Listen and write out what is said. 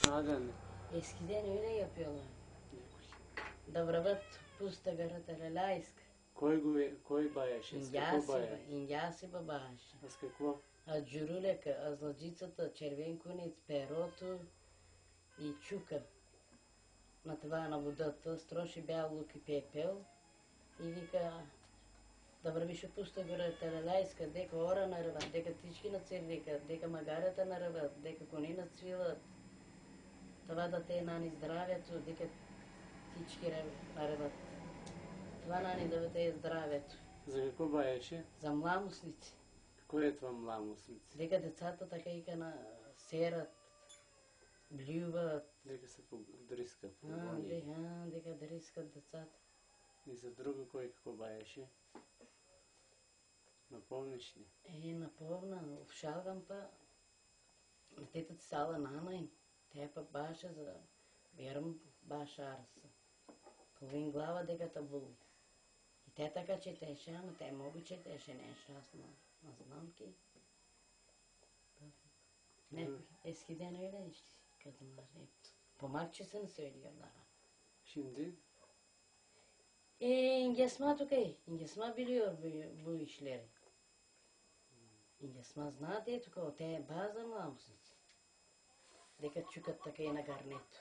Hala ne? Eskiden öyle yapıyorlar. Da върват пуста гарата Лелайска. Кой баяше? С какво бая? Индяси бабаше. А с какво? А джурулека, а зладжицата, червен конец, перото и чука. На това на водата, строши бял лук и пепел и вика да вървиш от пуста гората Лелайска, дека ора наръват, дека птички нацирвикат, дека магарата наръват, дека кони нацвилат. Това да те нани здравето, дека птички наръват. Това нани да те здравето. За какво баяше? За мламусници. Кой е това мламусници? Дека децата така ика серат, блюват. Дека се подрискат. Гони. Дека дрискат децата. И за друго кой какво баяше? Напомниш ли? Напомна, обшалвам па. Тетата сала нанай. Те па баша за вярам баша арса. Половин глава дека табул. И те така четеше, ама те много четеше нещо, аз не знам ки. Някой eskiden öyle işte kadınlar hep. Pomakçısını söylüyorlar. Şimdi? İngesma tukay. İngesma biliyor bu işleri. İngesma zna te tuka, te baza mı mısın? Дека чукат така и на гарнето.